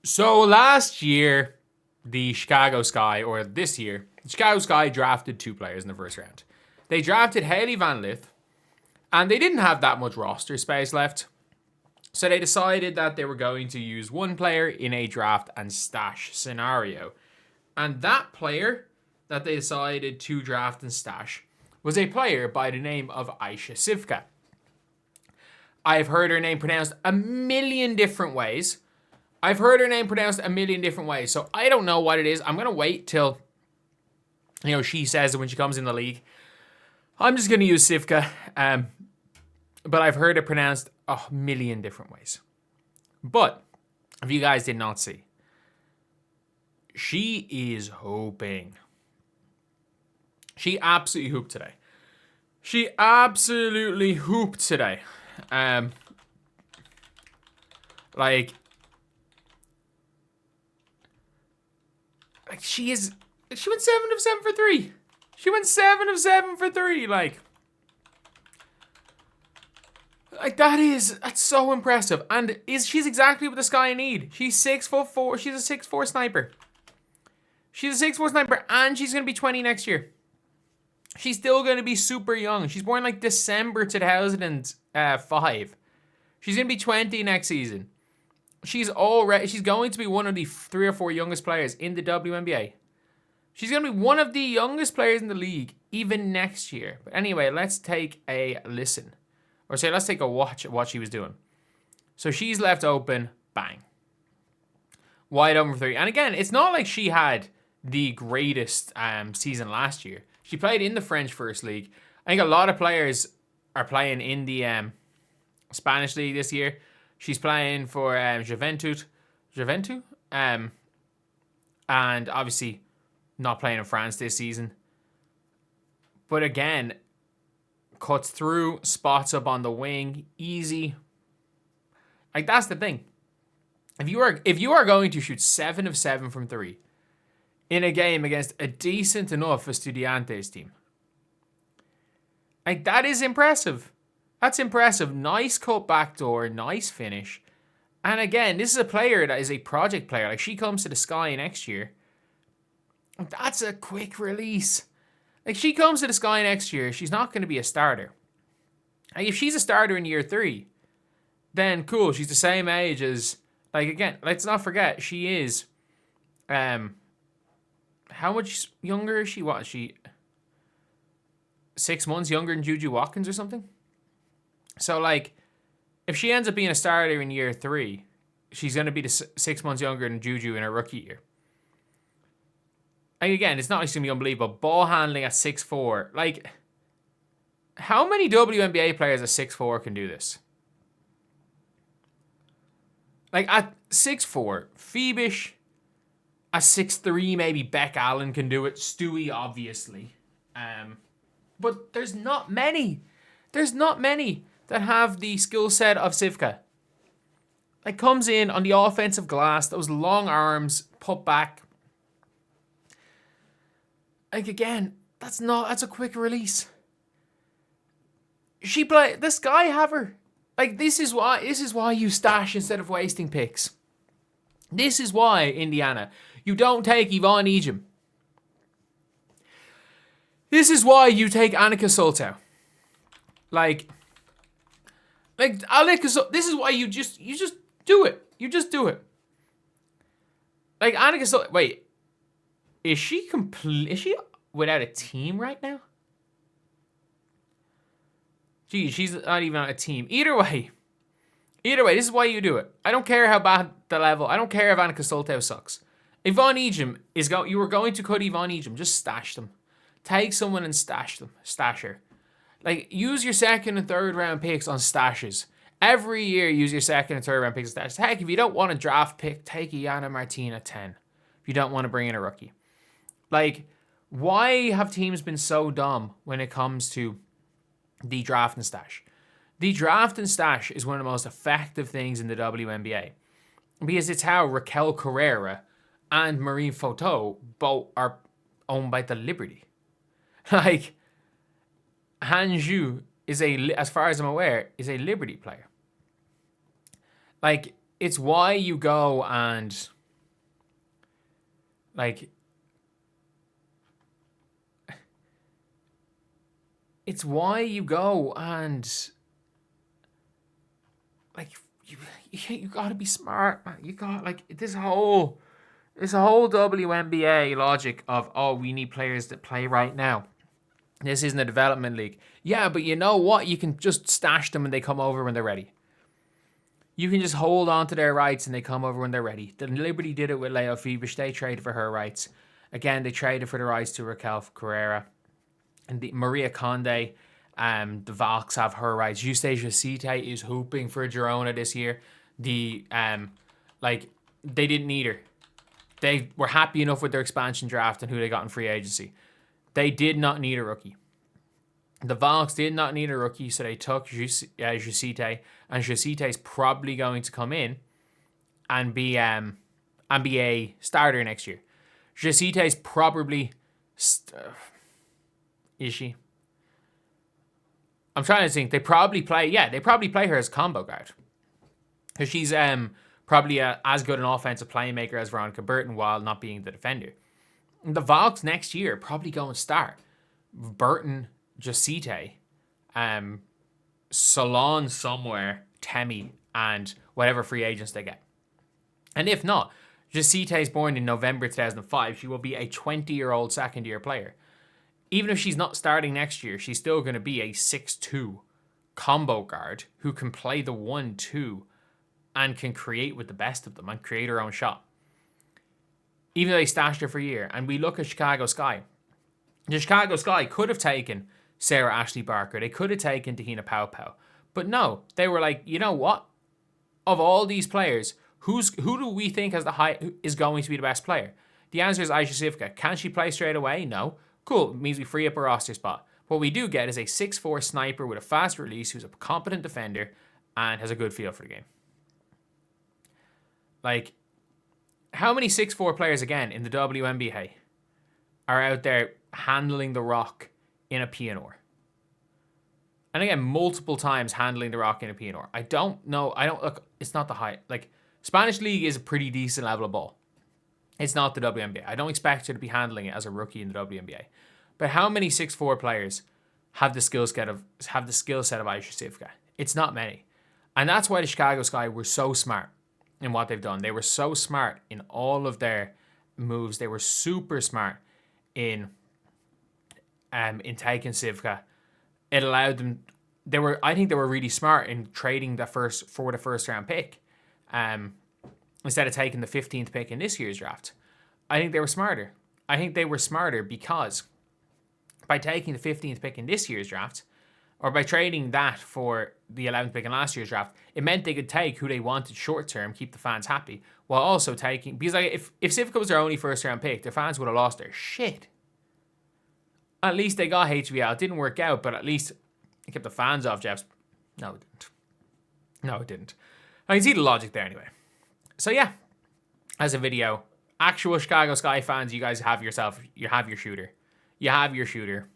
So last year, the Chicago Sky, or this year, the Chicago Sky drafted two players in the first round. They drafted Haley Van Lith, and they didn't have that much roster space left. So they decided that they were going to use one player in a draft and stash scenario. And that player that they decided to draft and stash was a player by the name of Aisha Civka. I've heard her name pronounced a million different ways. So I don't know what it is. I'm going to wait till, she says it when she comes in the league. I'm just going to use Civka. But I've heard it pronounced a million different ways. But if you guys did not see, she is hooping. She absolutely hooped today. She went 7 of 7 for 3. She went 7 of 7 for 3. That's so impressive. And she's exactly what the Sky need. She's 6'4". She's a 6'4" sniper. And she's gonna be 20 next year. She's still gonna be super young. She's born December 2005. She's gonna be 20 next season. She's going to be one of the 3 or 4 youngest players in the WNBA. She's going to be one of the youngest players in the league, even next year. But anyway, let's take a listen. Let's take a watch at what she was doing. So she's left open, bang. Wide open for 3. And again, it's not like she had the greatest season last year. She played in the French First League. I think a lot of players are playing in the Spanish League this year. She's playing for Juventus, and obviously not playing in France this season. But again, cuts through, spots up on the wing, easy. That's the thing. If you are going to shoot 7 of 7 from 3 in a game against a decent enough Estudiantes team, that is impressive. That's impressive. Nice cut backdoor, nice finish. And again, this is a player that is a project player. She comes to the Sky next year. That's a quick release. She comes to the Sky next year, she's not going to be a starter. If she's a starter in year 3, then cool. She's the same age as, again, let's not forget, she is, how much younger is she? What is she? 6 months younger than Juju Watkins or something? So, if she ends up being a starter in year 3, she's going to be 6 months younger than Juju in her rookie year. And again, it's not going to be unbelievable. Ball handling at 6'4". How many WNBA players at 6'4" can do this? At 6'4", Phoebish. At 6'3", maybe Beck Allen can do it. Stewie, obviously. But there's not many. That have the skill set of Civka. Comes in on the offensive glass, those long arms, put back. Again, that's a quick release. The Sky have her. This is why you stash instead of wasting picks. This is why, Indiana, you don't take Yvonne Ejim. This is why you take Annika Soltau. This is why you just do it. You just do it. Annika wait. Is she without a team right now? Gee, she's not even on a team. Either way, this is why you do it. I don't care how bad the level. I don't care if Annika Soltau sucks. Yvonne Ejim you were going to cut Yvonne Ejim, just stash them. Take someone and stash them. Stash her. Use your second and third round picks on stashes. Every year, use your second and third round picks on stashes. Heck, if you don't want a draft pick, take Iana Martin at 10. If you don't want to bring in a rookie. Why have teams been so dumb when it comes to the draft and stash? The draft and stash is one of the most effective things in the WNBA. Because it's how Raquel Carrera and Marie Photo both are owned by the Liberty. Hanju is as far as I'm aware, is a Liberty player. It's why you go and Like, it's why you go and, like, you gotta be smart, man. You got, like, this whole WNBA logic of, oh, we need players that play right now. This isn't a development league. Yeah, but you know what? You can just stash them and they come over when they're ready. You can just hold on to their rights and they come over when they're ready. The Liberty did it with Leo Phoebus. They traded for her rights. Again, they traded for the rights to Raquel Carrera. And the Maria Conde, the Valks have her rights. Eustacia Cite is hooping for Girona this year. They didn't need her. They were happy enough with their expansion draft and who they got in free agency. They did not need a rookie. The Valks did not need a rookie, so they took Jusite, and Jusite is probably going to come in and be a starter next year. Jusite is probably is she? I'm trying to think. They probably play her as a combo guard, because she's probably as good an offensive playmaker as Veronica Burton while not being the defender. The Valks next year probably go and start Burton, Jusite, Salon somewhere, Temi, and whatever free agents they get. And if not, Jusite is born in November 2005. She will be a 20-year-old second-year player. Even if she's not starting next year, she's still going to be a 6'2" combo guard who can play the 1-2 and can create with the best of them and create her own shot. Even though they stashed her for a year. And we look at Chicago Sky. The Chicago Sky could have taken Sarah Ashley Barker. They could have taken Tahina Pau. But no, they were like, you know what? Of all these players, who do we think is going to be the best player? The answer is Aisha Civka. Can she play straight away? No. Cool. It means we free up a roster spot. What we do get is a 6'4" sniper with a fast release who's a competent defender and has a good feel for the game. Like, how many 6'4" players, again, in the WNBA are out there handling the rock in a PNR? And again, multiple times handling the rock in a PNR. I don't know. Look, it's not the high. Like, Spanish League is a pretty decent level of ball. It's not the WNBA. I don't expect her to be handling it as a rookie in the WNBA. But how many 6'4" players have the skill set of Aisha Civka? It's not many. And that's why the Chicago Sky were so smart in what they've done. They were so smart in all of their moves. They were super smart in taking Civka. It allowed them. I think they were really smart in trading the first round pick, instead of taking the 15th pick in this year's draft. I think they were smarter. I think they were smarter because by taking the 15th pick in this year's draft, or by trading that for the 11th pick in last year's draft, it meant they could take who they wanted short term, keep the fans happy, while also taking, because like if Civka was their only first round pick, their fans would have lost their shit. At least they got HBL. It didn't work out, but at least it kept the fans off Jeff's. No, it didn't. No, it didn't. I can see the logic there anyway. So yeah, as a video, actual Chicago Sky fans, you guys have your shooter. You have your shooter.